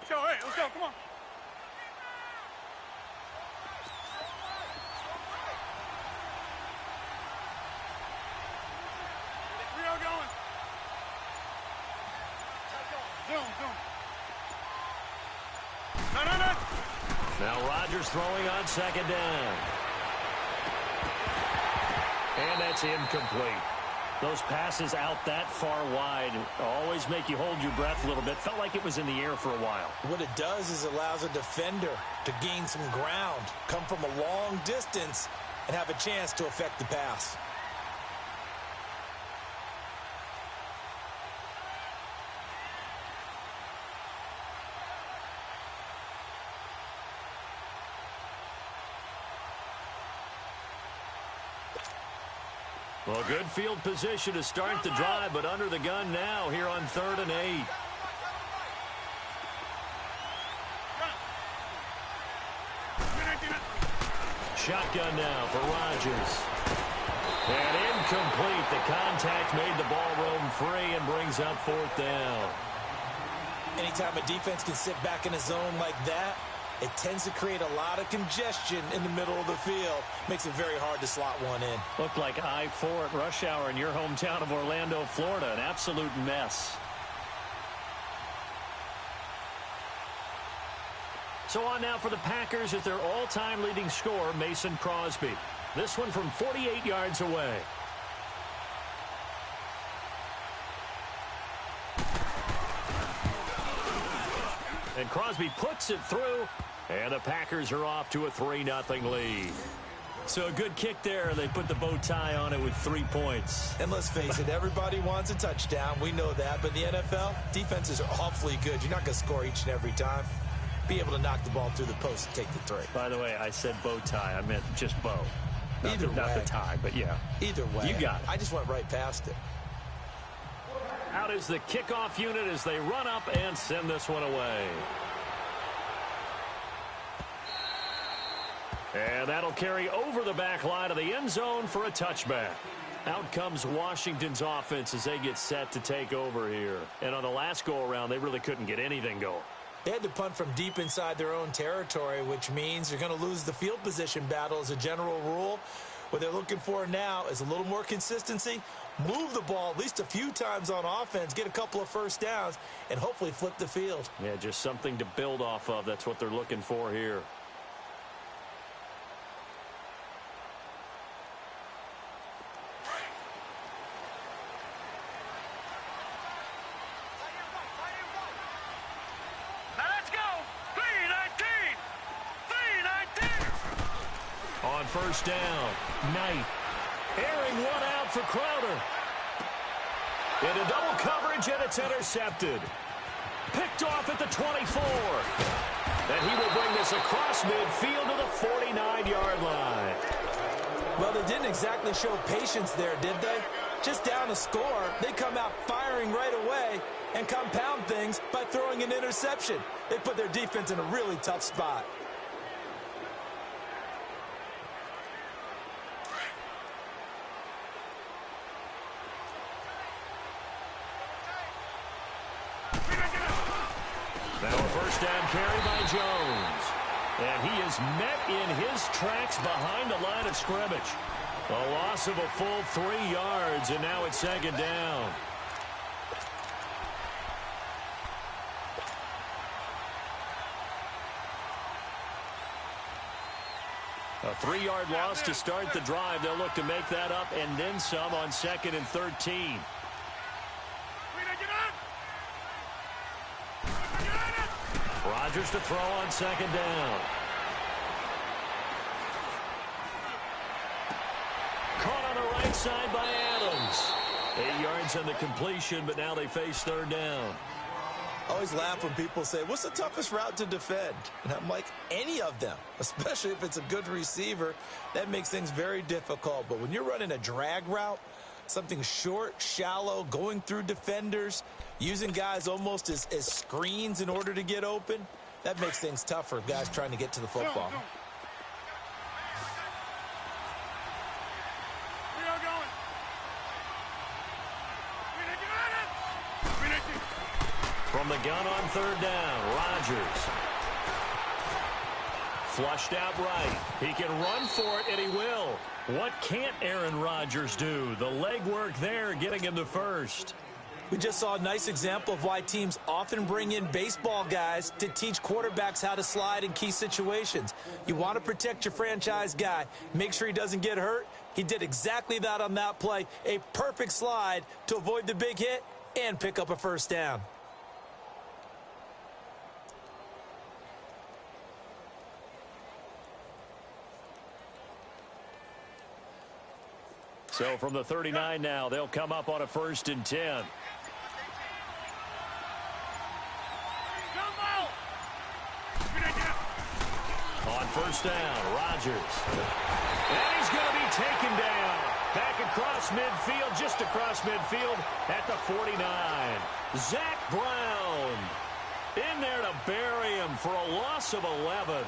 go. Hey, let's go. Come on. We are going. Zoom. No. Now Rodgers throwing on second down. And that's incomplete. Those passes out that far wide always make you hold your breath a little bit. Felt like it was in the air for a while. What it does is allows a defender to gain some ground, come from a long distance, and have a chance to affect the pass. Well, good field position to start the drive, but under the gun now here on 3rd and 8. Shotgun now for Rodgers. And incomplete. The contact made the ball roam free and brings up 4th down. Anytime a defense can sit back in a zone like that, it tends to create a lot of congestion in the middle of the field. Makes it very hard to slot one in. Looked like I-4 at rush hour in your hometown of Orlando, Florida. An absolute mess. So on now for the Packers is their all-time leading scorer, Mason Crosby. This one from 48 yards away. And Crosby puts it through, and the Packers are off to a 3-0 lead. So a good kick there. They put the bow tie on it with 3 points. And let's face it, everybody wants a touchdown. We know that. But in the NFL, defenses are awfully good. You're not going to score each and every time. Be able to knock the ball through the post and take the 3. By the way, I said bow tie. I meant just bow. Not the tie, but yeah. Either way. You got it. I just went right past it. Out is the kickoff unit as they run up and send this one away. And that'll carry over the back line of the end zone for a touchback. Out comes Washington's offense as they get set to take over here. And on the last go-around, they really couldn't get anything going. They had to punt from deep inside their own territory, which means you're going to lose the field position battle as a general rule. What they're looking for now is a little more consistency, move the ball at least a few times on offense, get a couple of first downs, and hopefully flip the field. Yeah, just something to build off of. That's what they're looking for here. On first down, Knight. Airing one out for Crowder. Into double coverage, and it's intercepted. Picked off at the 24. And he will bring this across midfield to the 49-yard line. Well, they didn't exactly show patience there, did they? Just down a score, they come out firing right away and compound things by throwing an interception. They put their defense in a really tough spot. Now a first down carry by Jones. And he is met in his tracks behind the line of scrimmage. A loss of a full 3 yards, and now it's second down. A 3-yard loss to start the drive. They'll look to make that up and then some on 2nd and 13. Rodgers to throw on second down. Caught on the right side by Adams. 8 yards on the completion, but now they face third down. I always laugh when people say, what's the toughest route to defend? And I'm like, any of them, especially if it's a good receiver. That makes things very difficult. But when you're running a drag route, something short, shallow, going through defenders, using guys almost as screens in order to get open, that makes things tough for guys trying to get to the football. From the gun on third down, Rodgers. Flushed out right. He can run for it, and he will. What can't Aaron Rodgers do? The legwork there getting him to first. We just saw a nice example of why teams often bring in baseball guys to teach quarterbacks how to slide in key situations. You want to protect your franchise guy. Make sure he doesn't get hurt. He did exactly that on that play. A perfect slide to avoid the big hit and pick up a first down. So from the 39 now, they'll come up on a 1st and 10. On first down, Rodgers. And he's going to be taken down. Back across midfield, just across midfield at the 49. Zach Brown in there to bury him for a loss of 11.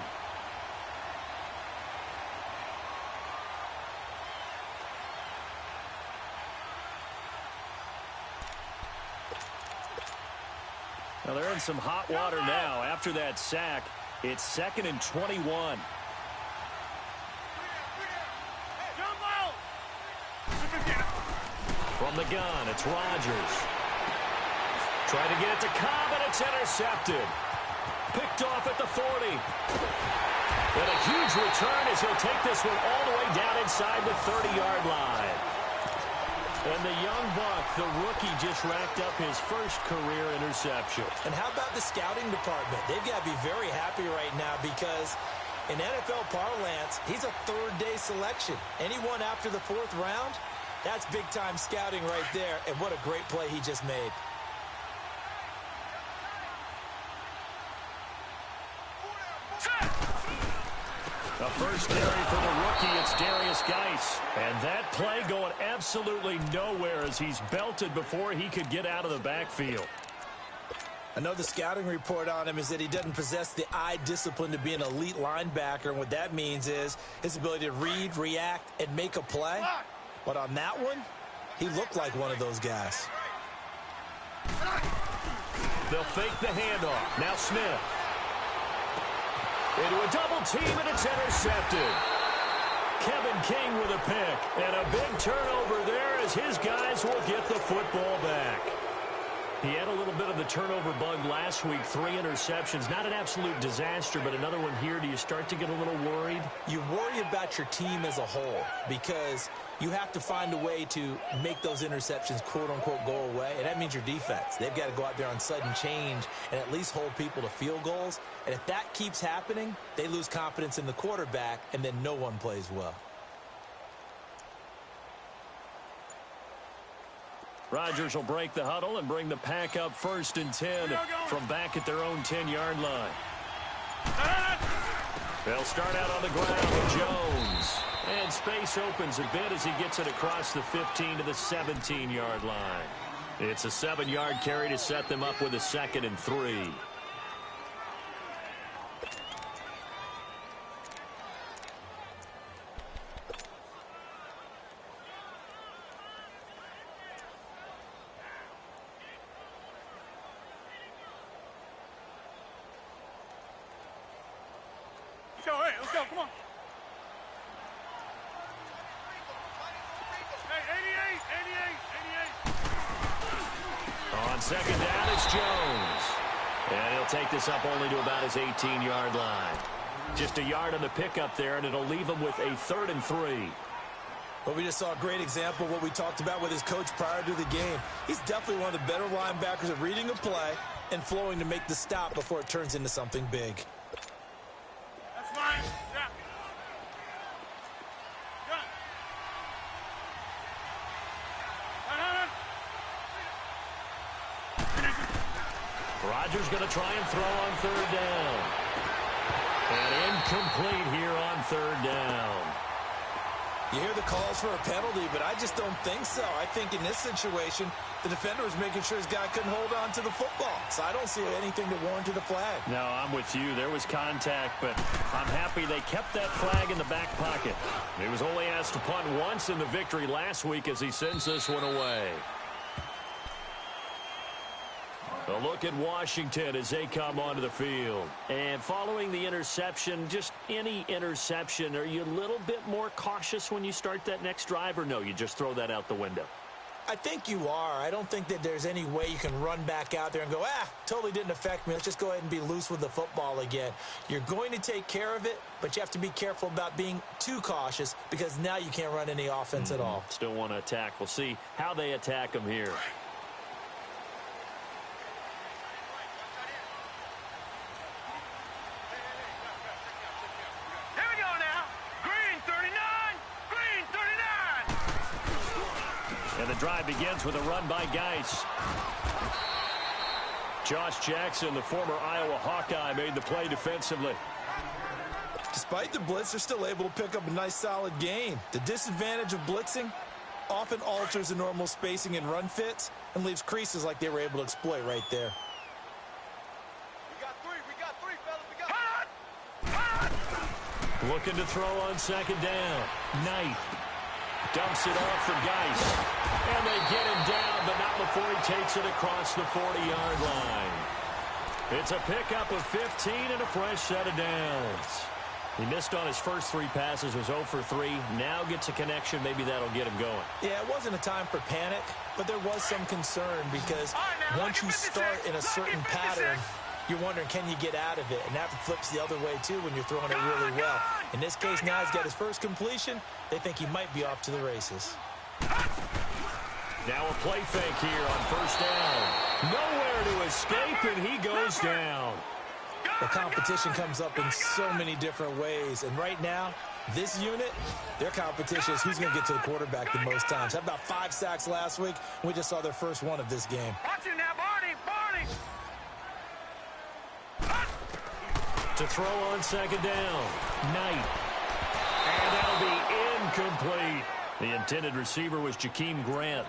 Now they're in some hot water now after that sack. It's 2nd and 21. From the gun, it's Rodgers. Trying to get it to Cobb, and it's intercepted. Picked off at the 40. And a huge return as he'll take this one all the way down inside the 30-yard line. And the young buck, the rookie, just racked up his first career interception. And how about the scouting department? They've got to be very happy right now because in NFL parlance, he's a third-day selection. Anyone after the 4th round, that's big-time scouting right there. And what a great play he just made. The first carry for the rookie, it's Darius Geis. And that play going absolutely nowhere as he's belted before he could get out of the backfield. Another scouting report on him is that he doesn't possess the eye discipline to be an elite linebacker. And what that means is his ability to read, react, and make a play. But on that one, he looked like one of those guys. They'll fake the handoff. Now Smith. Into a double team, and it's intercepted. Kevin King with a pick, and a big turnover there as his guys will get the football back. He had a little bit of the turnover bug last week, 3 interceptions. Not an absolute disaster, but another one here. Do you start to get a little worried? You worry about your team as a whole because you have to find a way to make those interceptions, quote-unquote, go away, and that means your defense. They've got to go out there on sudden change and at least hold people to field goals. And if that keeps happening, they lose confidence in the quarterback, and then no one plays well. Rodgers will break the huddle and bring the pack up 1st and 10 from back at their own 10-yard line. They'll start out on the ground with Jones. And space opens a bit as he gets it across the 15 to the 17-yard line. It's a 7-yard carry to set them up with a 2nd and 3. Let's go, come on. Hey, 88. On 2nd down, it's Jones. And he'll take this up only to about his 18-yard line. Just a yard on the pickup there, and it'll leave him with a 3rd and 3. Well, we just saw a great example of what we talked about with his coach prior to the game. He's definitely one of the better linebackers at reading a play and flowing to make the stop before it turns into something big. That's fine. Yeah. Rodgers going to try and throw on 3rd down. And incomplete here on 3rd down. You hear the calls for a penalty, but I just don't think so. I think in this situation, the defender was making sure his guy couldn't hold on to the football. So I don't see anything that warranted a flag. No, I'm with you. There was contact, but I'm happy they kept that flag in the back pocket. He was only asked to punt once in the victory last week as he sends this one away. A look at Washington as they come onto the field. And following the interception, just any interception, are you a little bit more cautious when you start that next drive, or no, you just throw that out the window? I think you are. I don't think that there's any way you can run back out there and go, totally didn't affect me. Let's just go ahead and be loose with the football again. You're going to take care of it, but you have to be careful about being too cautious because now you can't run any offense at all. Still want to attack. We'll see how they attack them here. And the drive begins with a run by Geis. Josh Jackson, the former Iowa Hawkeye, made the play defensively. Despite the blitz, they're still able to pick up a nice, solid gain. The disadvantage of blitzing often alters the normal spacing and run fits and leaves creases like they were able to exploit right there. We got three, fellas. Looking to throw on second down. Knight dumps it off for Geis. And they get him down, but not before he takes it across the 40-yard line. It's a pickup of 15 and a fresh set of downs. He missed on his first 3 passes, was 0 for 3. Now gets a connection. Maybe that'll get him going. Yeah, it wasn't a time for panic, but there was some concern because once you start in a certain pattern, you're wondering, can you get out of it? And that flips the other way, too, when you're throwing it really well. In this case, now he's got his first completion. They think he might be off to the races. Now a play fake here on first down. Nowhere to escape, and he goes down. The competition comes up in so many different ways. And right now, this unit, their competition is who's going to get to the quarterback the most times. Had about 5 sacks last week. We just saw their first one of this game. Watch it now, Barney. To throw on second down. Knight. And that'll be incomplete. The intended receiver was Jakeem Grant.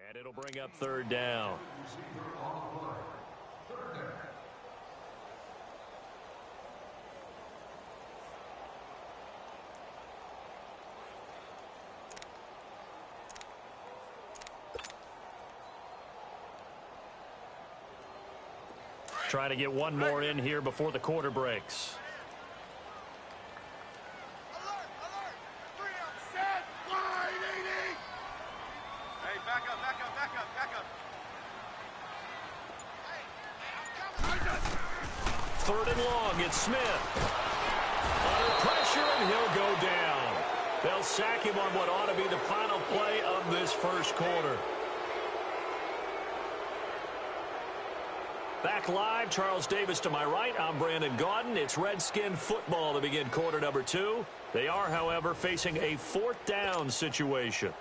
And it'll bring up third down. Try to get one more in here before the quarter breaks. Alert. 3 up. Set. Wide 80. Hey, back up. Third and long, it's Smith. Under pressure, and he'll go down. They'll sack him on what ought to be the final play of this first quarter. Back live, Charles Davis to my right. I'm Brandon Gaudin. It's Redskin football to begin quarter number 2. They are, however, facing a 4th down situation.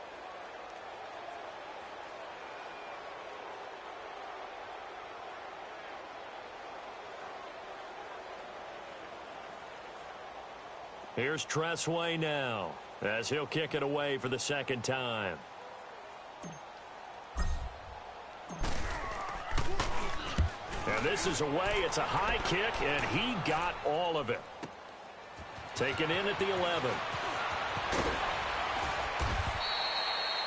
Here's Tressway now as he'll kick it away for the second time. And this is away. It's a high kick, and he got all of it. Taken in at the 11.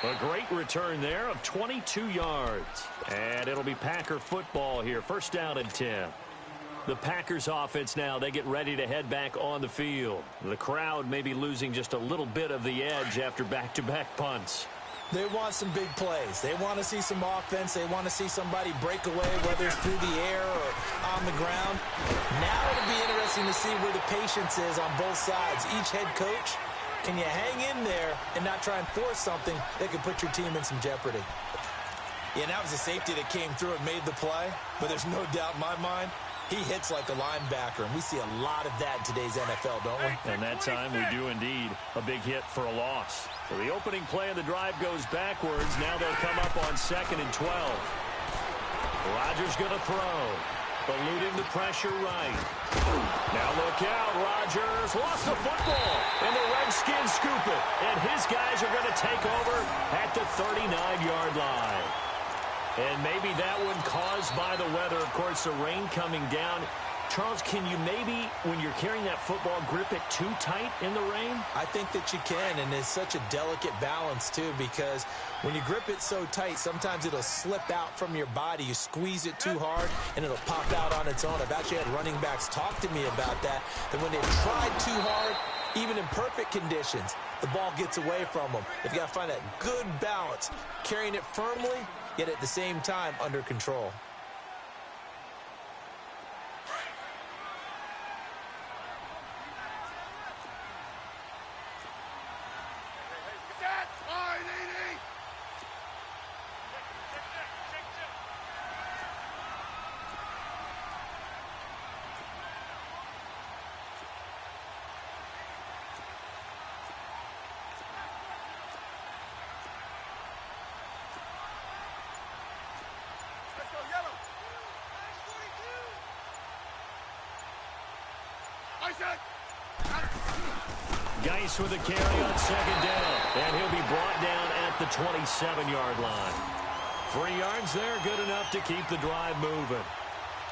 A great return there of 22 yards. And it'll be Packer football here. First down and 10. The Packers offense now, they get ready to head back on the field. The crowd may be losing just a little bit of the edge after back-to-back punts. They want some big plays. They want to see some offense. They want to see somebody break away, whether it's through the air or on the ground. Now it'll be interesting to see where the patience is on both sides. Each head coach, can you hang in there and not try and force something that could put your team in some jeopardy? Yeah, and that was a safety that came through and made the play, but there's no doubt in my mind, he hits like a linebacker, and we see a lot of that in today's NFL, don't we? And that time we do indeed. A big hit for a loss. So the opening play of the drive goes backwards. Now they'll come up on 2nd and 12. Rodgers going to throw. Eluding the pressure right. Now look out. Rodgers lost the football. And the Redskins scoop it. And his guys are going to take over at the 39-yard line. And maybe that one caused by the weather. Of course, the rain coming down. Charles, can you maybe, when you're carrying that football, grip it too tight in the rain? I think that you can, and it's such a delicate balance, too, because when you grip it so tight, sometimes it'll slip out from your body. You squeeze it too hard, and it'll pop out on its own. I've actually had running backs talk to me about that when they've tried too hard, even in perfect conditions, the ball gets away from them. They've got to find that good balance, carrying it firmly, yet at the same time under control. Geis with a carry on second down, and he'll be brought down at the 27-yard line. 3 yards there, good enough to keep the drive moving.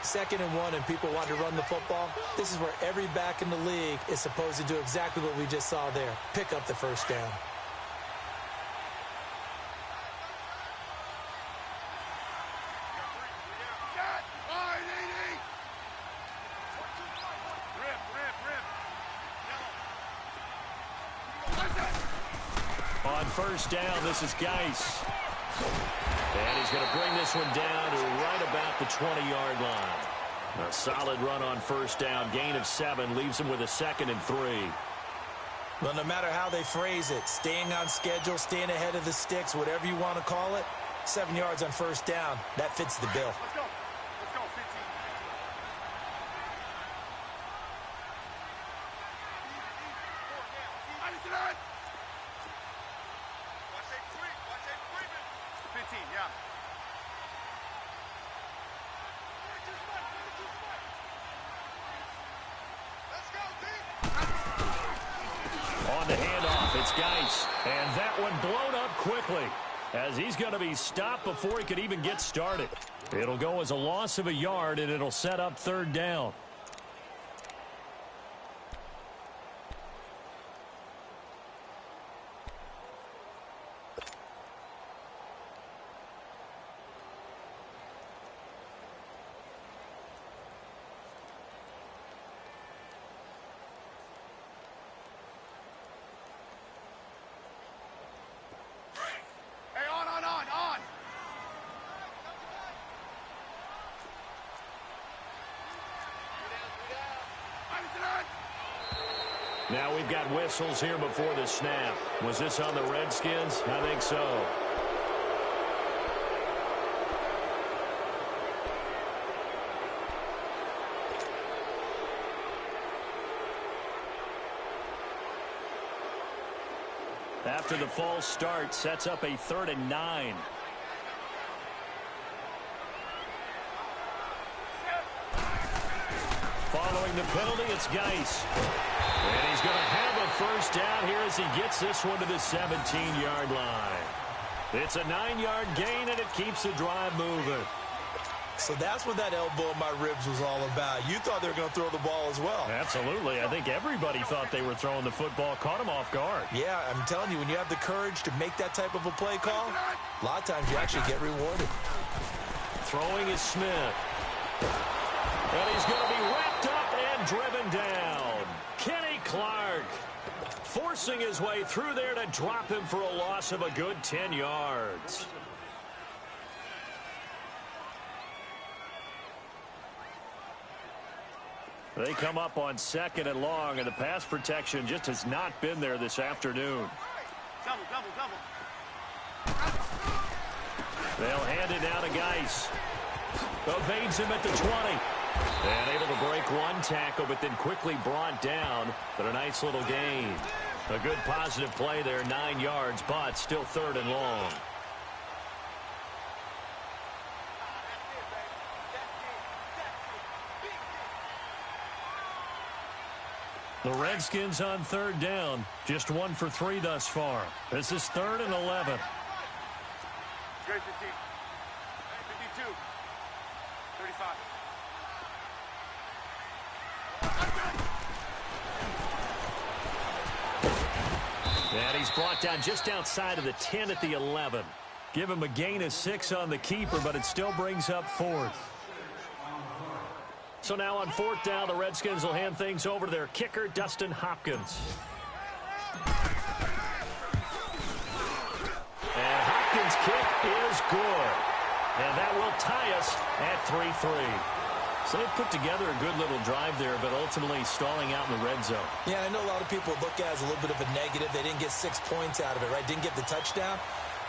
2nd and 1, and people want to run the football. This is where every back in the league is supposed to do exactly what we just saw there. Pick up the first down. On first down, this is Geis. And he's going to bring this one down to right about the 20-yard line. A solid run on first down. Gain of 7 leaves him with a 2nd and 3. Well, no matter how they phrase it, staying on schedule, staying ahead of the sticks, whatever you want to call it, 7 yards on first down, that fits the bill. Let's go. Let's go, 15. On the handoff, it's Geis. And that one blown up quickly as he's going to be stopped before he could even get started. It'll go as a loss of a yard, and it'll set up 3rd down. Now we've got whistles here before the snap. Was this on the Redskins? I think so. After the false start, sets up a 3rd and 9. Following the penalty, it's Geis. And he's going to have a first down here as he gets this one to the 17-yard line. It's a 9-yard gain, and it keeps the drive moving. So that's what that elbow in my ribs was all about. You thought they were going to throw the ball as well. Absolutely. I think everybody thought they were throwing the football, caught him off guard. Yeah, I'm telling you, when you have the courage to make that type of a play call, a lot of times you actually get rewarded. Throwing is Smith. And he's going to be wrapped up and driven down. Kenny Clark forcing his way through there to drop him for a loss of a good 10 yards. They come up on 2nd and long, and the pass protection just has not been there this afternoon. Double. They'll hand it down to Geis. Evades him at the 20. And able to break one tackle, but then quickly brought down. But a nice little gain. A good positive play there, 9 yards, but still 3rd and long. The Redskins on 3rd down. Just 1 for 3 thus far. This is 3rd and 11. Great 15. 35. And he's brought down just outside of the 10 at the 11. Give him a gain of 6 on the keeper, but it still brings up 4th. So now on 4th down, the Redskins will hand things over to their kicker, Dustin Hopkins. And Hopkins' kick is good. And that will tie us at 3-3. So they put together a good little drive there, but ultimately stalling out in the red zone. Yeah, I know a lot of people look at it as a little bit of a negative. They didn't get 6 points out of it, right? Didn't get the touchdown.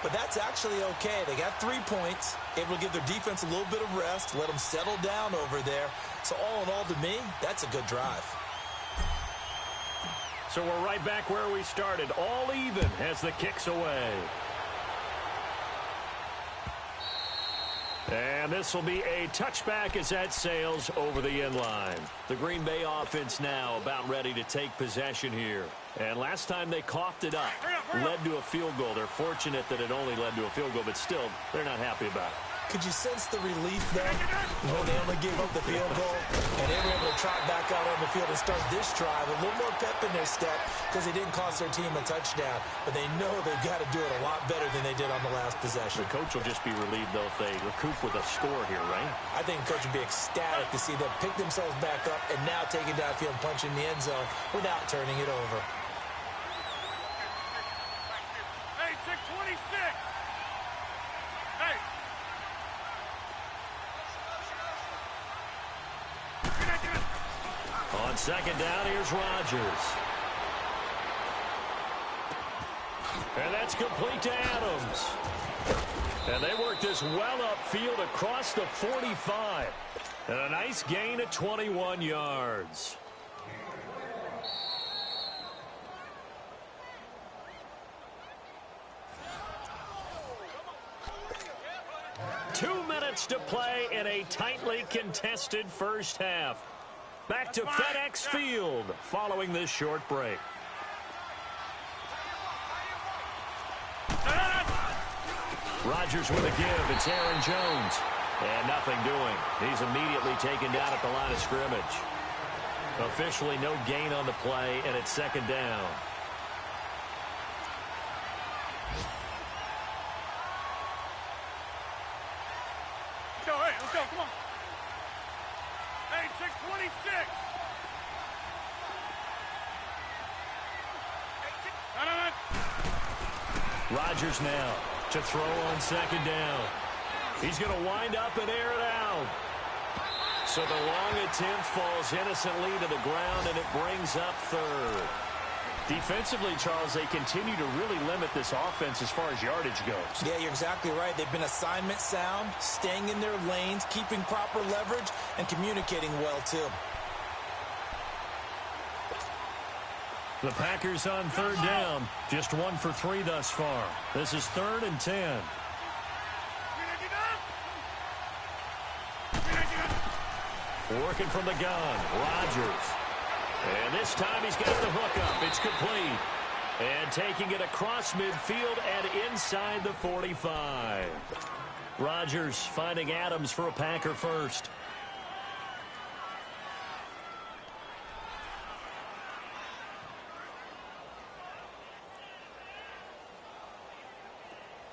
But that's actually okay. They got 3 points, able to give their defense a little bit of rest, let them settle down over there. So all in all, to me, that's a good drive. So we're right back where we started, all even as the kick's away. And this will be a touchback as that sails over the end line. The Green Bay offense now about ready to take possession here. And last time they coughed it up, led to a field goal. They're fortunate that it only led to a field goal, but still, they're not happy about it. Could you sense the relief, though? You know, they only gave up the field goal, and they were able to trot back out on the field and start this drive. A little more pep in their step because they didn't cost their team a touchdown. But they know they've got to do it a lot better than they did on the last possession. The coach will just be relieved, though, if they recoup with a score here, right? I think the coach would be ecstatic to see them pick themselves back up and now take it downfield and punch in the end zone without turning it over. Hey, check 26. Hey. On second down, here's Rodgers. And that's complete to Adams. And they work this well upfield across the 45. And a nice gain of 21 yards. Two minutes to play in a tightly contested first half. Back to FedEx Field following this short break. Rodgers with a give. It's Aaron Jones. And nothing doing. He's immediately taken down at the line of scrimmage. Officially no gain on the play, and it's second down. Let's go, hey, let's go, come on. Hey, check 26. Rodgers now to throw on second down. He's going to wind up and air it out. So the long attempt falls innocently to the ground, and it brings up third. Defensively, Charles, they continue to really limit this offense as far as yardage goes. Yeah, you're exactly right. They've been assignment sound, staying in their lanes, keeping proper leverage, and communicating well, too. The Packers on third down. Just 1 for 3 thus far. This is 3rd and 10. Working from the gun, Rodgers. And this time he's got the hook up. It's complete. And taking it across midfield and inside the 45. Rodgers finding Adams for a Packer first.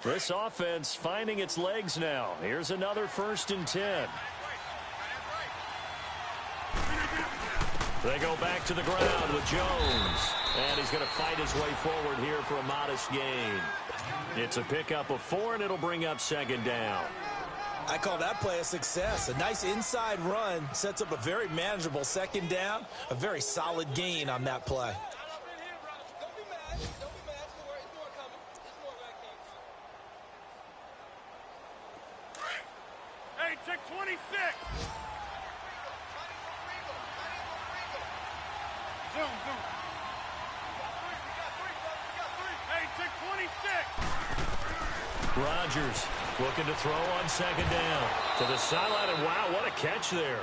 This offense finding its legs now. Here's another 1st and 10. They go back to the ground with Jones. And he's going to fight his way forward here for a modest gain. It's a pickup of 4, and it'll bring up second down. I call that play a success. A nice inside run sets up a very manageable second down. A very solid gain on that play. Hey, check 26. Zoom. Hey, check 26. Rodgers looking to throw on second down. To the sideline, and wow, what a catch there.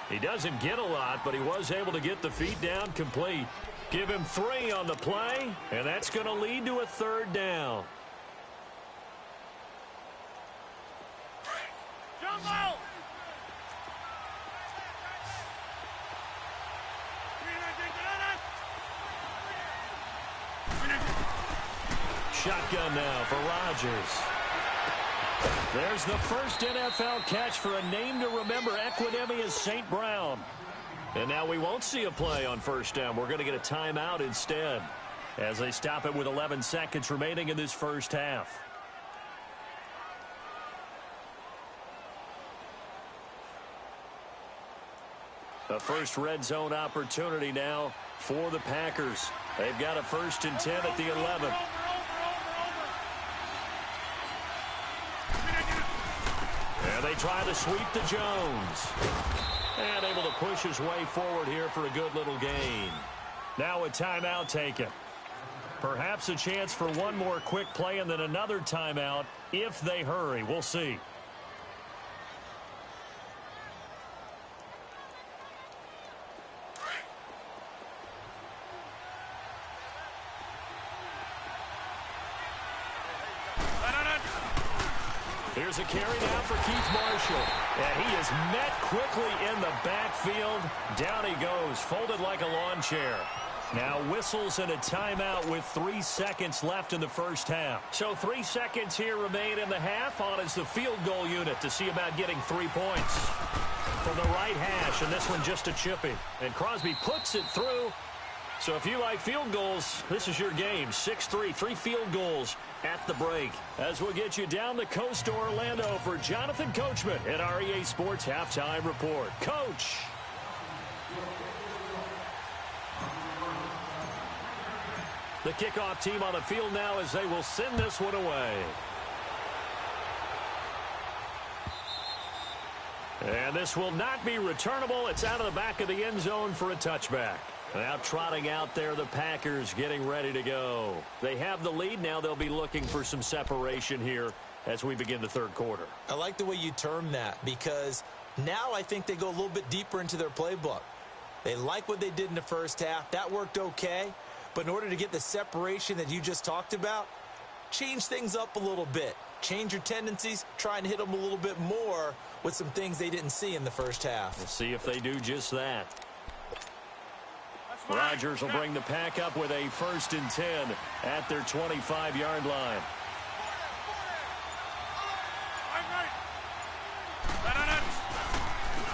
He doesn't get a lot, but he was able to get the feet down complete. Give him 3 on the play, and that's going to lead to a 3rd down. shotgun now for Rodgers. There's the first NFL catch for a name to remember. Equinemius St. Brown. And now we won't see a play on first down. We're going to get a timeout instead as they stop it with 11 seconds remaining in this first half. A first red zone opportunity now for the Packers. They've got a 1st and 10 at the 11. And they try to sweep to Jones. And able to push his way forward here for a good little gain. Now a timeout taken. Perhaps a chance for one more quick play and then another timeout if they hurry. We'll see. Here's a carry now for Keith Marshall. And he is met quickly in the backfield. Down he goes, folded like a lawn chair. Now whistles and a timeout with 3 seconds left in the first half. So 3 seconds here remain in the half. On is the field goal unit to see about getting 3 points. From the right hash, and this one just a chippy. And Crosby puts it through. So if you like field goals, this is your game. 6-3, 3 field goals at the break. As we'll get you down the coast to Orlando for Jonathan Coachman at our EA Sports Halftime Report. Coach. The kickoff team on the field now as they will send this one away. And this will not be returnable. It's out of the back of the end zone for a touchback. Now trotting out there, the Packers getting ready to go. They have the lead. Now they'll be looking for some separation here as we begin the third quarter. I like the way you term that because now I think they go a little bit deeper into their playbook. They like what they did in the first half. That worked okay. But in order to get the separation that you just talked about, change things up a little bit. Change your tendencies, try and hit them a little bit more with some things they didn't see in the first half. We'll see if they do just that. Rodgers will bring the pack up with a 1st and 10 at their 25-yard line.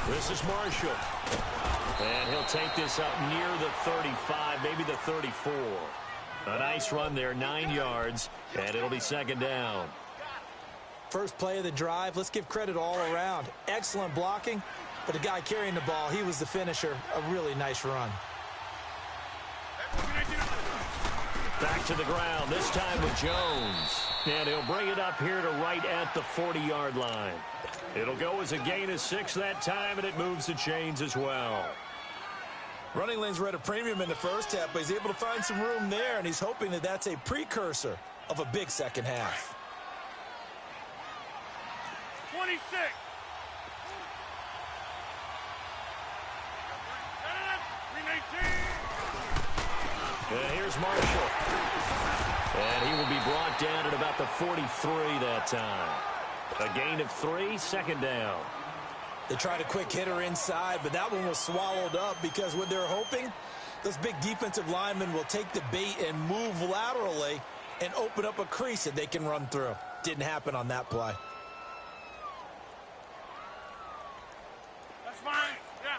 This is Marshall. And he'll take this up near the 35, maybe the 34. A nice run there, 9 yards, and it'll be 2nd down. First play of the drive, let's give credit all around. Excellent blocking, but the guy carrying the ball, he was the finisher. A really nice run. Back to the ground, this time with Jones. And he'll bring it up here to right at the 40-yard line. It'll go as a gain of 6 that time, and it moves the chains as well. Running lanes were at a premium in the first half, but he's able to find some room there, and he's hoping that that's a precursor of a big second half. 26. And here's Marshall. And he will be brought down at about the 43 that time. A gain of 3, 2nd down. They tried a quick hitter inside, but that one was swallowed up because what they're hoping, those big defensive linemen will take the bait and move laterally and open up a crease that they can run through. Didn't happen on that play. That's fine. Yeah.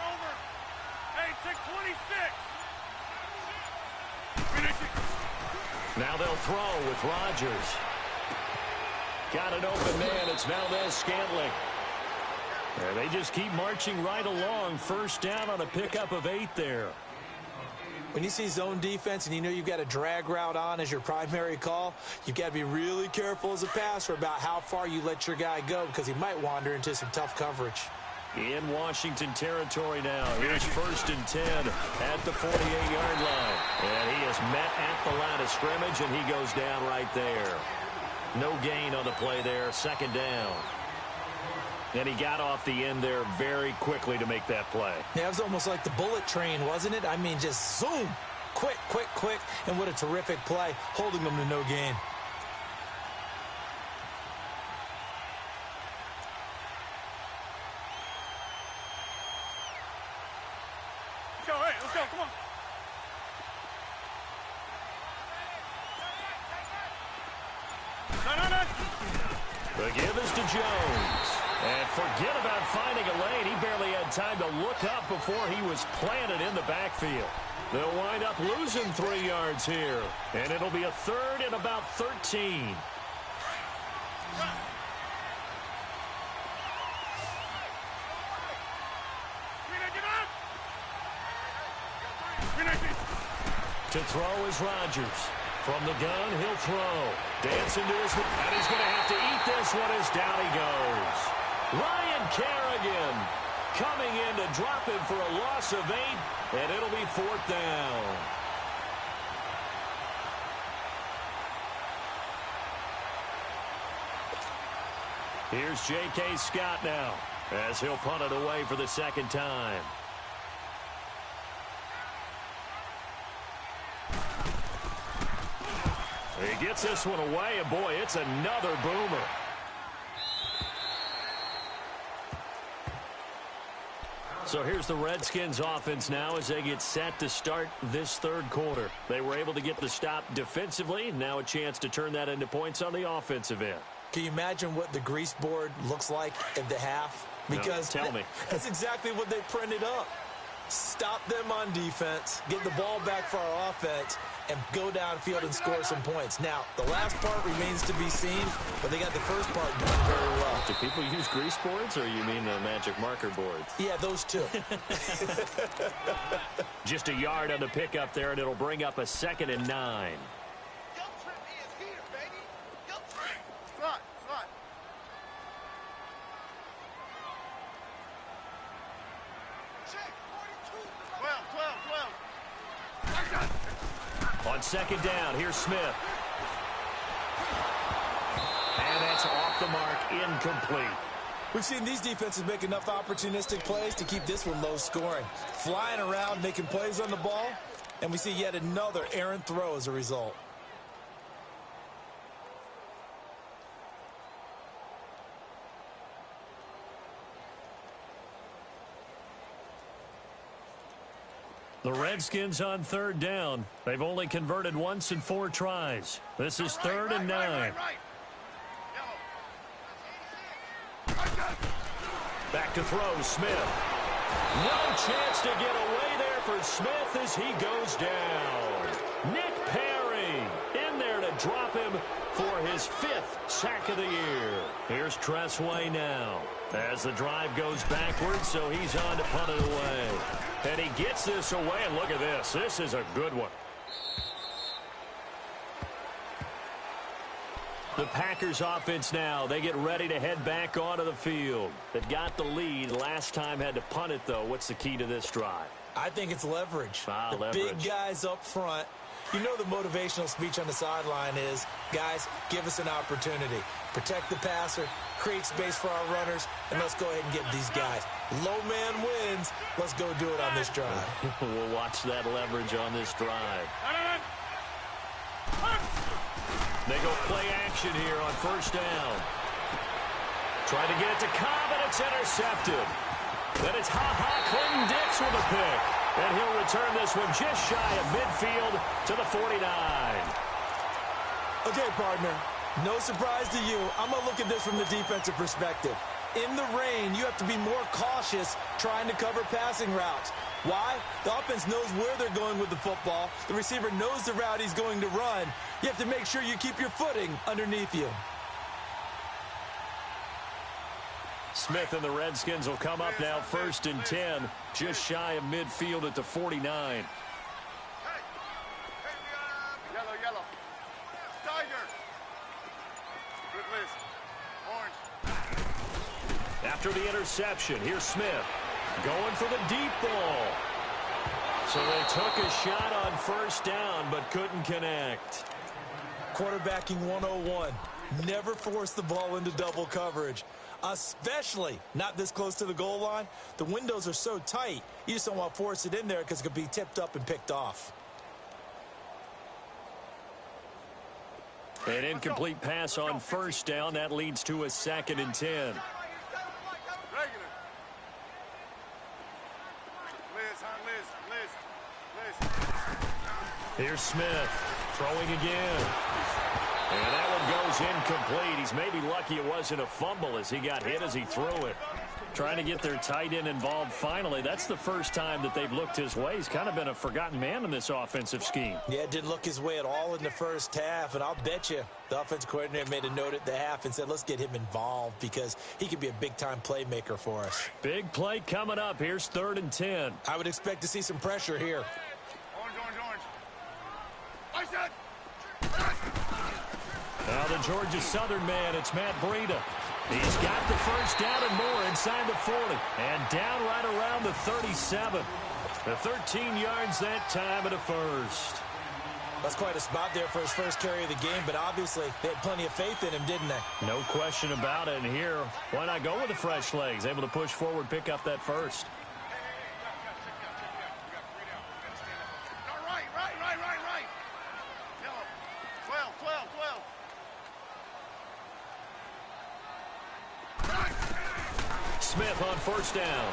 Over. Hey, take 26. Now they'll throw with Rodgers. Got an open man. It's Valdez-Scantling. And they just keep marching right along. 1st down on a pickup of 8 there. When you see zone defense and you know you've got a drag route on as your primary call, you've got to be really careful as a passer about how far you let your guy go because he might wander into some tough coverage. In Washington territory now. Here's 1st and 10 at the 48-yard line. And he is met at the line of scrimmage, and he goes down right there. No gain on the play there. 2nd down. And he got off the end there very quickly to make that play. Yeah, it was almost like the bullet train, wasn't it? I mean, just zoom. Quick. And what a terrific play, holding them to no gain. The give is to Jones. And forget about finding a lane. He barely had time to look up before he was planted in the backfield. They'll wind up losing 3 yards here. And it'll be a third and about 13. To throw is Rodgers. From the gun, he'll throw. Dancing to his... And he's going to have to eat this one as down he goes. Ryan Kerrigan coming in to drop him for a loss of 8, and it'll be 4th down. Here's J.K. Scott now, as he'll punt it away for the 2nd time. He gets this one away, and boy, it's another boomer. So here's the Redskins offense now as they get set to start this 3rd quarter. They were able to get the stop defensively. Now a chance to turn that into points on the offensive end. Can you imagine what the grease board looks like at the half? Because no, tell me. That's exactly what they printed up. Stop them on defense, get the ball back for our offense, and go downfield and score some points. Now, the last part remains to be seen, but they got the first part done very well. Do people use grease boards, or you mean the magic marker boards? Yeah, those two. Just a yard on the pickup there, and it'll bring up a 2nd and 9. On 2nd down, here's Smith. And that's off the mark, incomplete. We've seen these defenses make enough opportunistic plays to keep this one low scoring. Flying around, making plays on the ball, and we see yet another errant throw as a result. The Redskins on 3rd down. They've only converted once in 4 tries. This is 3rd and 9. Back to throw, Smith. No chance to get away there for Smith as he goes down. Nick Perry in there to drop him for his 5th sack of the year. Here's Tressway now as the drive goes backwards, so he's on to punt it away. And he gets this away, and look at this. This is a good one. The Packers offense now, they get ready to head back onto the field. They've got the lead. Last time had to punt it, though. What's the key to this drive? I think it's leverage. Leverage. Big guys up front. You know the motivational speech on the sideline is, guys, give us an opportunity. Protect the passer, create space for our runners, and let's go ahead and get these guys. Low man wins. Let's go do it on this drive. We'll watch that leverage on this drive. They go play action here on 1st down. Try to get it to Cobb, and it's intercepted. Then it's Clinton-Dix with a pick. And he'll return this one just shy of midfield to the 49. Okay, partner, no surprise to you. I'm going to look at this from the defensive perspective. In the rain, you have to be more cautious trying to cover passing routes. Why? The offense knows where they're going with the football. The receiver knows the route he's going to run. You have to make sure you keep your footing underneath you. Smith and the Redskins will come up now 1st and 10, just shy of midfield at the 49. Yellow. Tiger. Good list. Orange. After the interception, here's Smith going for the deep ball. So they took a shot on 1st down, but couldn't connect. Quarterbacking 101. Never force the ball into double coverage. Especially not this close to the goal line. The windows are so tight, you just don't want to force it in there because it could be tipped up and picked off. An incomplete pass on 1st down. That leads to a 2nd and 10. Here's Smith. Throwing again. And that one goes incomplete. He's maybe lucky it wasn't a fumble as he got hit as he threw it. Trying to get their tight end involved finally. That's the first time that they've looked his way. He's kind of been a forgotten man in this offensive scheme. Yeah, it didn't look his way at all in the first half, and I'll bet you the offense coordinator made a note at the half and said, let's get him involved because he could be a big-time playmaker for us. Big play coming up. Here's 3rd and 10. I would expect to see some pressure here. Orange. I said. Now the Georgia Southern man, it's Matt Breida. He's got the first down and more inside the 40. And down right around the 37. The 13 yards that time at a first. That's quite a spot there for his first carry of the game, but obviously they had plenty of faith in him, didn't they? No question about it. And here, why not go with the fresh legs? Able to push forward, pick up that first. Right. 12. Smith on first down.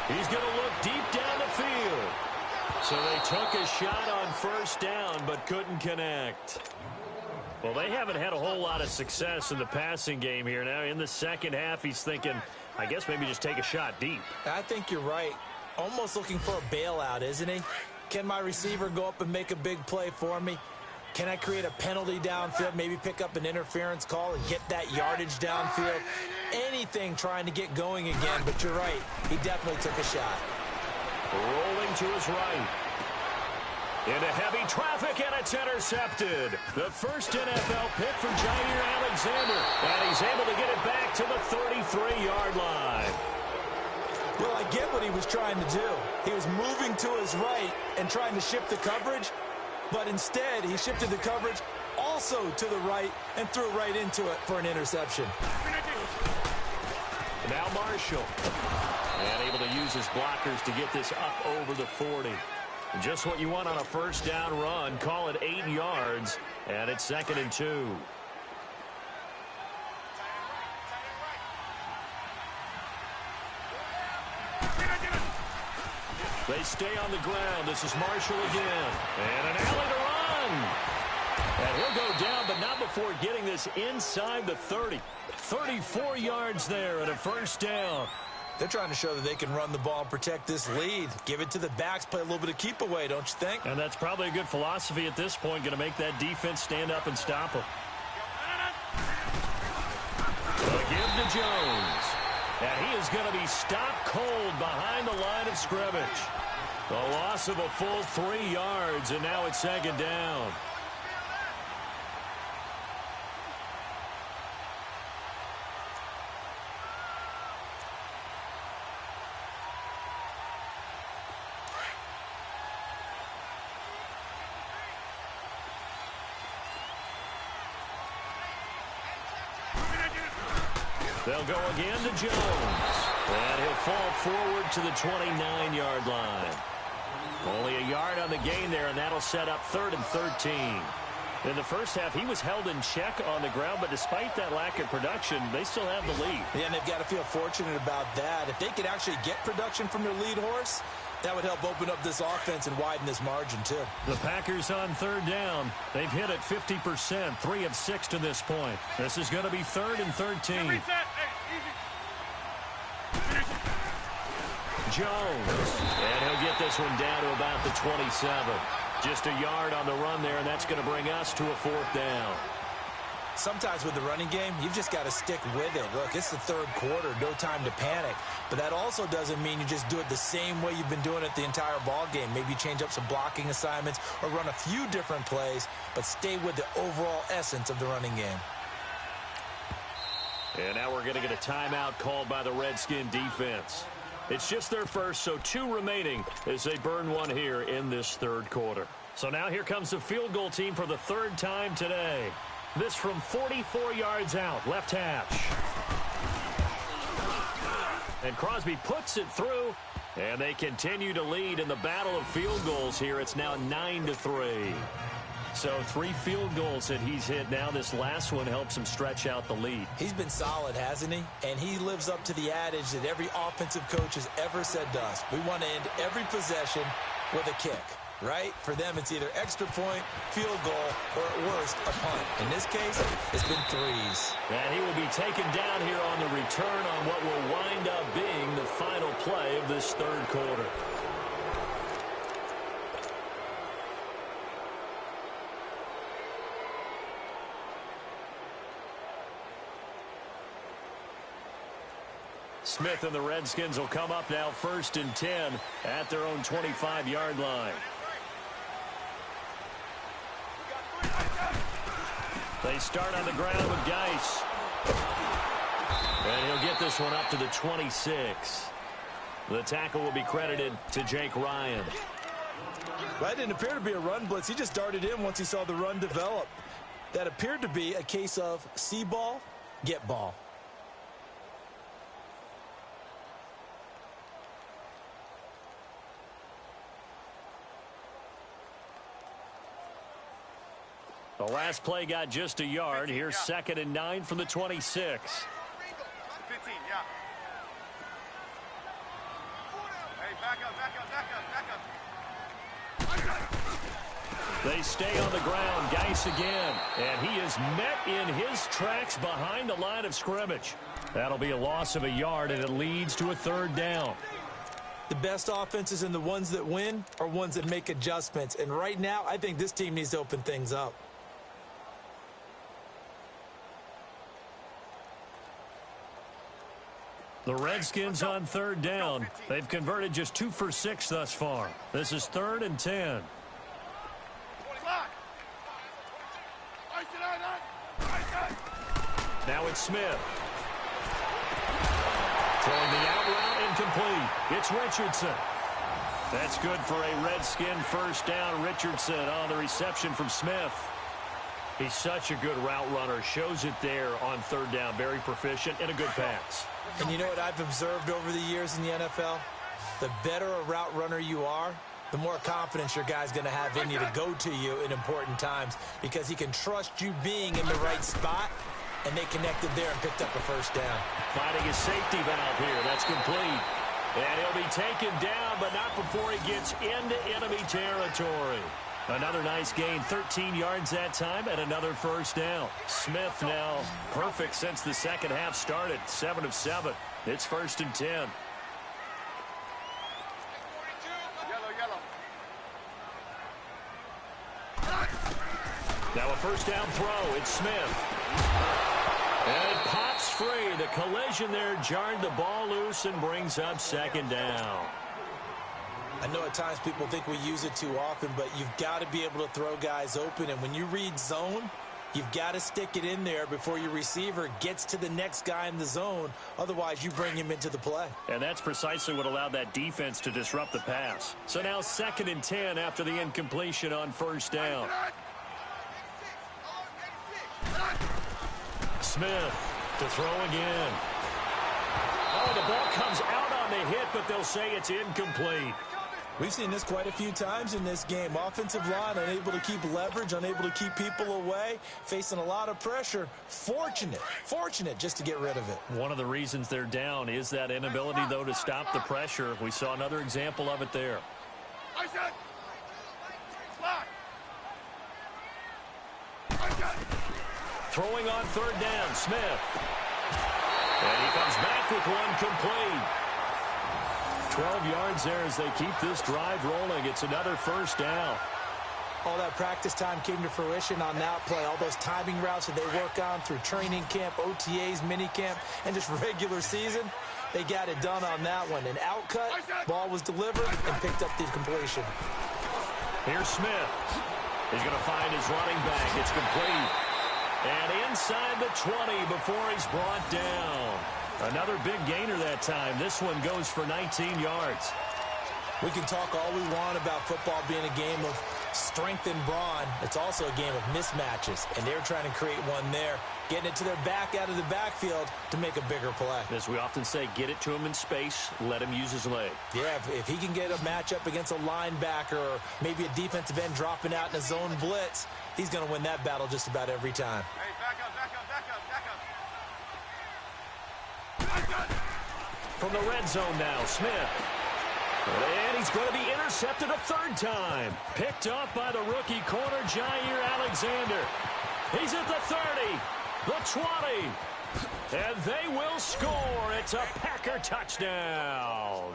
He's going to look deep down the field. So they took a shot on first down but couldn't connect. Well, they haven't had a whole lot of success in the passing game here. Now in the second half, he's thinking, I guess maybe just take a shot deep. I think you're right. Almost looking for a bailout, isn't he? Can my receiver go up and make a big play for me? Can I create a penalty downfield, maybe pick up an interference call and get that yardage downfield? Anything trying to get going again, but you're right. He definitely took a shot. Rolling to his right. Into heavy traffic, and it's intercepted. The first NFL pick for Jair Alexander, and he's able to get it back to the 33-yard line. Well, I get what he was trying to do. He was moving to his right and trying to shift the coverage, but instead he shifted the coverage also to the right and threw right into it for an interception. Now Marshall. And able to use his blockers to get this up over the 40. Just what you want on a first down run. Call it 8 yards, and it's 2nd and 2. They stay on the ground. This is Marshall again. And an alley to run. And he'll go down, but not before getting this inside the 30. 34 yards there and a first down. They're trying to show that they can run the ball and protect this lead. Give it to the backs, play a little bit of keep away, don't you think? And that's probably a good philosophy at this point, going to make that defense stand up and stop them. The give to Jones. And he is going to be stopped cold behind the line of scrimmage. The loss of a full 3 yards, and now it's 2nd down. They'll go again to Jones. And he'll fall forward to the 29-yard line. Only a yard on the gain there, and that'll set up 3rd and 13. In the first half, he was held in check on the ground, but despite that lack of production, they still have the lead. Yeah, and they've got to feel fortunate about that. If they could actually get production from their lead horse, that would help open up this offense and widen this margin, too. The Packers on 3rd down. They've hit it 50%, 3 of 6 to this point. This is going to be 3rd and 13. Jones, and he'll get this one down to about the 27. Just a yard on the run there, and that's going to bring us to a 4th down. Sometimes with the running game, you've just got to stick with it. Look, it's the 3rd quarter, no time to panic. But that also doesn't mean you just do it the same way you've been doing it the entire ball game. Maybe change up some blocking assignments or run a few different plays, but stay with the overall essence of the running game. And now we're going to get a timeout called by the Redskin defense. It's just their first, so 2 remaining as they burn one here in this 3rd quarter. So now here comes the field goal team for the 3rd time today. This from 44 yards out, left hash. And Crosby puts it through, and they continue to lead in the battle of field goals here. It's now 9-3. So 3 field goals that he's hit now. This last one helps him stretch out the lead. He's been solid, hasn't he? And he lives up to the adage that every offensive coach has ever said to us. We want to end every possession with a kick. right? For them, it's either extra point, field goal, or at worst, a punt. In this case, it's been threes. And he will be taken down here on the return on what will wind up being the final play of this third quarter. Smith and the Redskins will come up now 1st and 10 at their own 25-yard line. They start on the ground with Geis. And he'll get this one up to the 26. The tackle will be credited to Jake Ryan. That didn't appear to be a run blitz. He just darted in once he saw the run develop. That appeared to be a case of see ball, get ball. The last play got just a yard. Here's 2nd and 9 from the 26. 15, yeah. Hey, back up. They stay on the ground. Geis again. And he is met in his tracks behind the line of scrimmage. That'll be a loss of a yard, and it leads to a 3rd down. The best offenses and the ones that win are ones that make adjustments. And right now, I think this team needs to open things up. The Redskins on 3rd down. They've converted just 2 for 6 thus far. This is 3rd and 10. Now it's Smith. Throwing the out route, incomplete. It's Richardson. That's good for a Redskin 1st down. Richardson on the reception from Smith. He's such a good route runner. Shows it there on 3rd down. Very proficient and a good pass. And you know what I've observed over the years in the NFL? The better a route runner you are, the more confidence your guy's going to have in you to go to you in important times, because he can trust you being in the right spot, and they connected there and picked up a 1st down. Finding a safety valve here. That's complete. And he'll be taken down, but not before he gets into enemy territory. Another nice gain, 13 yards that time, and another 1st down. Smith now perfect since the second half started, 7 of 7. It's 1st and 10. Yellow. Now a 1st down throw. It's Smith. And it pops free. The collision there jarred the ball loose and brings up 2nd down. I know at times people think we use it too often, but you've got to be able to throw guys open. And when you read zone, you've got to stick it in there before your receiver gets to the next guy in the zone. Otherwise, you bring him into the play. And that's precisely what allowed that defense to disrupt the pass. So now 2nd and 10 after the incompletion on 1st down. Smith to throw again. Oh, the ball comes out on the hit, but they'll say it's incomplete. We've seen this quite a few times in this game. Offensive line unable to keep leverage, unable to keep people away, facing a lot of pressure. Fortunate just to get rid of it. One of the reasons they're down is that inability, though, to stop the pressure. We saw another example of it there. Throwing on 3rd down, Smith. And he comes back with one complete. 12 yards there as they keep this drive rolling. It's another 1st down. All that practice time came to fruition on that play. All those timing routes that they work on through training camp, OTAs, minicamp, and just regular season, they got it done on that one. An out cut, ball was delivered, and picked up the completion. Here's Smith. He's going to find his running back. It's complete. And inside the 20 before he's brought down. Another big gainer that time. This one goes for 19 yards. We can talk all we want about football being a game of strength and brawn. It's also a game of mismatches, and they're trying to create one there, getting it to their back out of the backfield to make a bigger play. As we often say, get it to him in space, let him use his leg. Yeah, if he can get a matchup against a linebacker or maybe a defensive end dropping out in a zone blitz, he's going to win that battle just about every time. Hey, back up. From the red zone now, Smith. And he's going to be intercepted a third time. Picked off by the rookie corner, Jair Alexander. He's at the 30, the 20, and they will score. It's a Packer touchdown.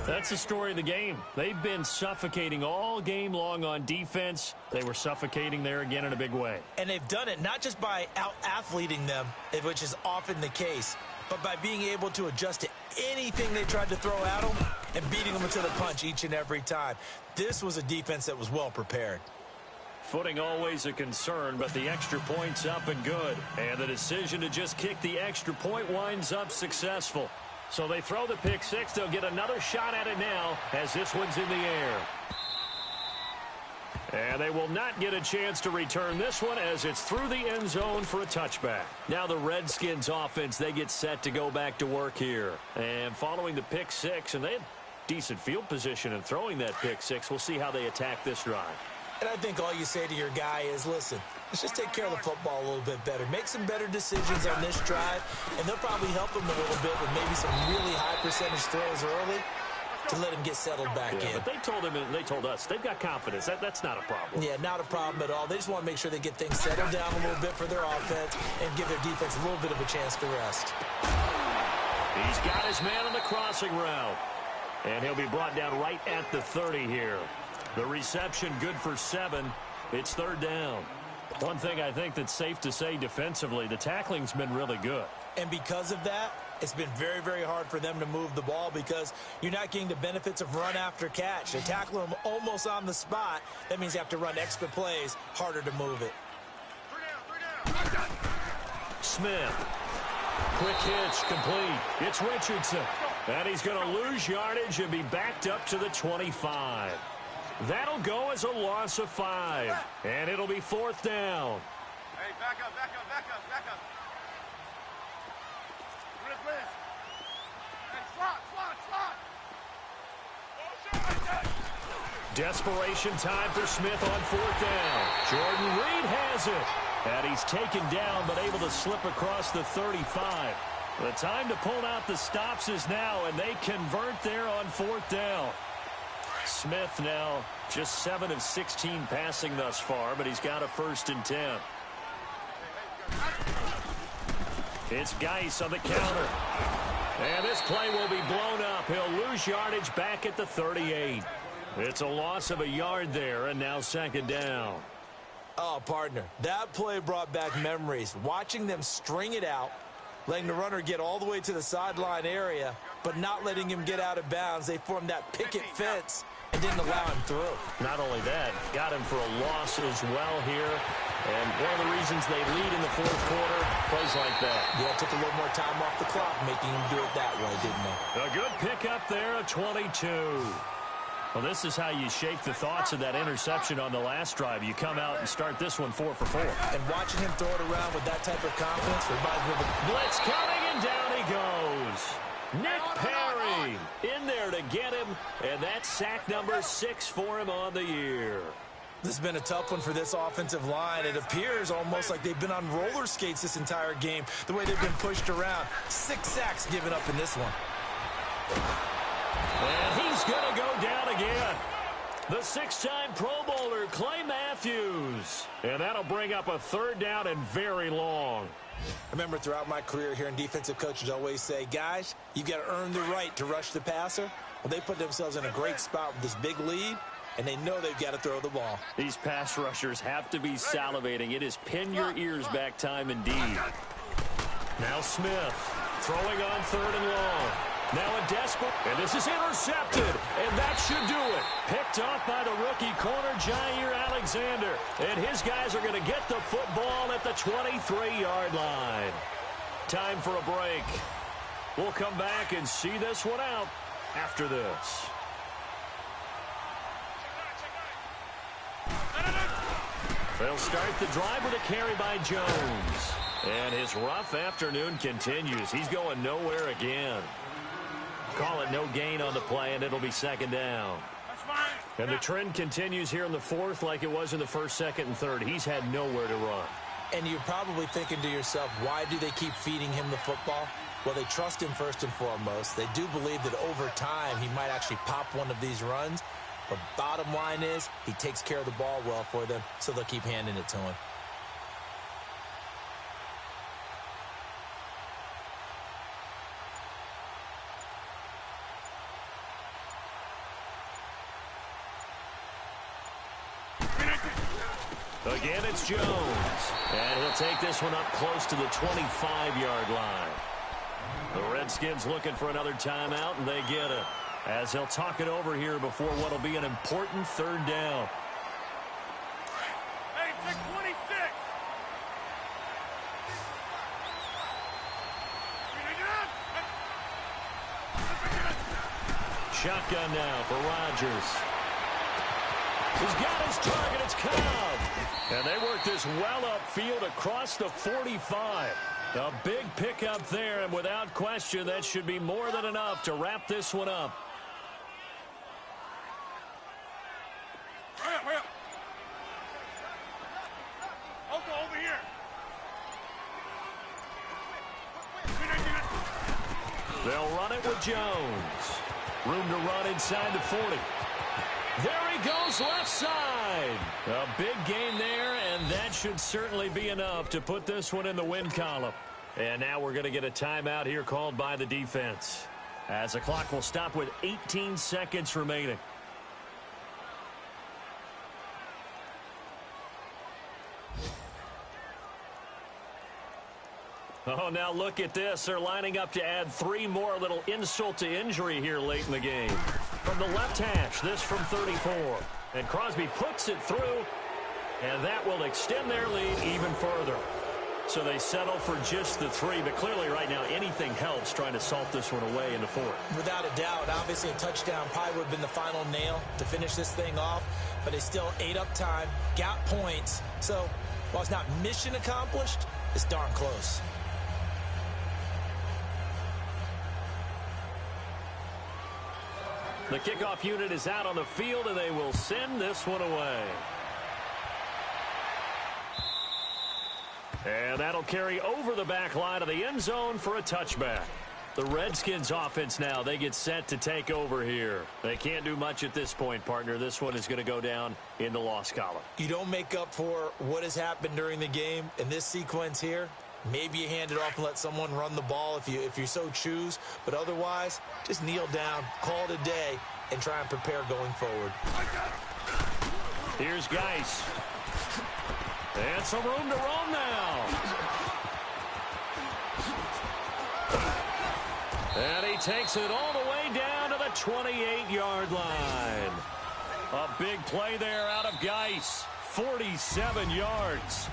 That's the story of the game. They've been suffocating all game long on defense. They were suffocating there again in a big way. And they've done it not just by out-athleting them, which is often the case, but by being able to adjust to anything they tried to throw at them and beating them to the punch each and every time. This was a defense that was well prepared. Footing always a concern, but the extra point's up and good. And the decision to just kick the extra point winds up successful. So they throw the pick six. They'll get another shot at it now as this one's in the air. And they will not get a chance to return this one as it's through the end zone for a touchback. Now the Redskins offense, they get set to go back to work here. And following the pick six, and they had decent field position in throwing that pick six. We'll see how they attack this drive. And I think all you say to your guy is, listen, let's just take care of the football a little bit better. Make some better decisions on this drive, and they'll probably help him a little bit with maybe some really high percentage throws early to let him get settled back in. But they told him and they told us they've got confidence. That's not a problem. Yeah, not a problem at all. They just want to make sure they get things settled down a little bit for their offense and give their defense a little bit of a chance to rest. He's got his man on the crossing route. And he'll be brought down right at the 30 here. The reception good for 7. It's third down. One thing I think that's safe to say defensively, the tackling's been really good. And because of that, it's been very, very hard for them to move the ball because you're not getting the benefits of run after catch. They tackle them almost on the spot. That means you have to run extra plays, harder to move it. Smith. Quick hitch, complete. It's Richardson. And he's going to lose yardage and be backed up to the 25. That'll go as a loss of 5. And it'll be fourth down. Hey, back up, back up, back up, back up. Hey, slot. Desperation time for Smith on fourth down. Jordan Reed has it. And he's taken down but able to slip across the 35. The time to pull out the stops is now, and they convert there on fourth down. Smith now just 7 of 16 passing thus far, but he's got a 1st and 10. It's Geis on the counter. And this play will be blown up. He'll lose yardage back at the 38. It's a loss of a yard there, and now 2nd down. Oh, partner, that play brought back memories. Watching them string it out, letting the runner get all the way to the sideline area, but not letting him get out of bounds. They formed that picket fence and didn't allow him through. Not only that, got him for a loss as well here. And one of the reasons they lead in the fourth quarter, plays like that. Yeah, took a little more time off the clock, making him do it that way, didn't they? A good pickup there, a 22. Well, this is how you shape the thoughts of that interception on the last drive. You come out and start this one 4 for 4. And watching him throw it around with that type of confidence reminds me of the blitz coming, and down he goes. Nick Perry in there to get him, and that's sack number 6 for him on the year. This has been a tough one for this offensive line. It appears almost like they've been on roller skates this entire game, the way they've been pushed around. 6 sacks given up in this one. And he's going to go down again. The 6-time Pro Bowler, Clay Matthews. And that'll bring up a 3rd down and very long. I remember throughout my career here in defensive coaches always say, guys, you got to earn the right to rush the passer. Well, they put themselves in a great spot with this big lead, and they know they've got to throw the ball. These pass rushers have to be salivating. It is pin your ears back time indeed. Now Smith throwing on 3rd and long. Now a desperate, and this is intercepted, and that should do it. Picked off by the rookie corner, Jair Alexander, and his guys are going to get the football at the 23-yard line. Time for a break. We'll come back and see this one out after this. They'll start the drive with a carry by Jones. And his rough afternoon continues. He's going nowhere again. Call it no gain on the play, and it'll be 2nd down. And the trend continues here in the 4th like it was in the 1st, 2nd, and 3rd. He's had nowhere to run. And you're probably thinking to yourself, why do they keep feeding him the football? Well, they trust him first and foremost. They do believe that over time he might actually pop one of these runs. But bottom line is he takes care of the ball well for them, so they'll keep handing it to him. Again, it's Jones. And he'll take this one up close to the 25-yard line. The Redskins looking for another timeout, and they get it. As he'll talk it over here before what will be an important third down. Hey, 626. Shotgun now for Rodgers. He's got his target. It's Cobb. And they work this well upfield across the 45. A big pickup there, and without question, that should be more than enough to wrap this one up. Hurry up. Over here. They'll run it with Jones. Room to run inside the 40. There he goes, left side. A big gain there, and that should certainly be enough to put this one in the win column. And now we're going to get a timeout here called by the defense, as the clock will stop with 18 seconds remaining. Oh, now look at this. They're lining up to add 3 more, a little insult to injury here late in the game. From the left hash, this from 34. And Crosby puts it through, and that will extend their lead even further. So they settle for just the 3, but clearly right now anything helps trying to salt this one away in the 4th. Without a doubt, obviously a touchdown probably would have been the final nail to finish this thing off, but they still ate up time, got points. So while it's not mission accomplished, it's darn close. The kickoff unit is out on the field, and they will send this one away. And that'll carry over the back line of the end zone for a touchback. The Redskins offense now, they get set to take over here. They can't do much at this point, partner. This one is going to go down in the loss column. You don't make up for what has happened during the game in this sequence here. Maybe you hand it off and let someone run the ball if you so choose. But otherwise, just kneel down, call it a day, and try and prepare going forward. Here's Geis. And some room to roam now. And he takes it all the way down to the 28-yard line. A big play there out of Geis. 47 yards.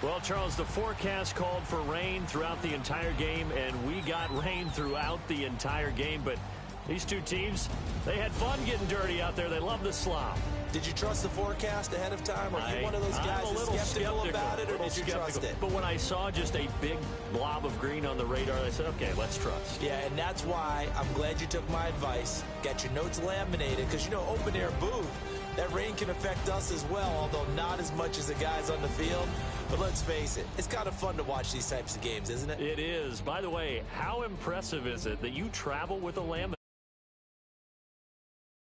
Well, Charles, the forecast called for rain throughout the entire game, and we got rain throughout the entire game. But these two teams, they had fun getting dirty out there. They love the slop. Did you trust the forecast ahead of time? Are you one of those guys that's skeptical about it, or did you trust it? But when I saw just a big blob of green on the radar, I said, okay, let's trust. Yeah, and that's why I'm glad you took my advice. Got your notes laminated, because, you know, open air booth, that rain can affect us as well, although not as much as the guys on the field. But let's face it, it's kind of fun to watch these types of games, isn't it? It is. By the way, how impressive is it that you travel with a laminator?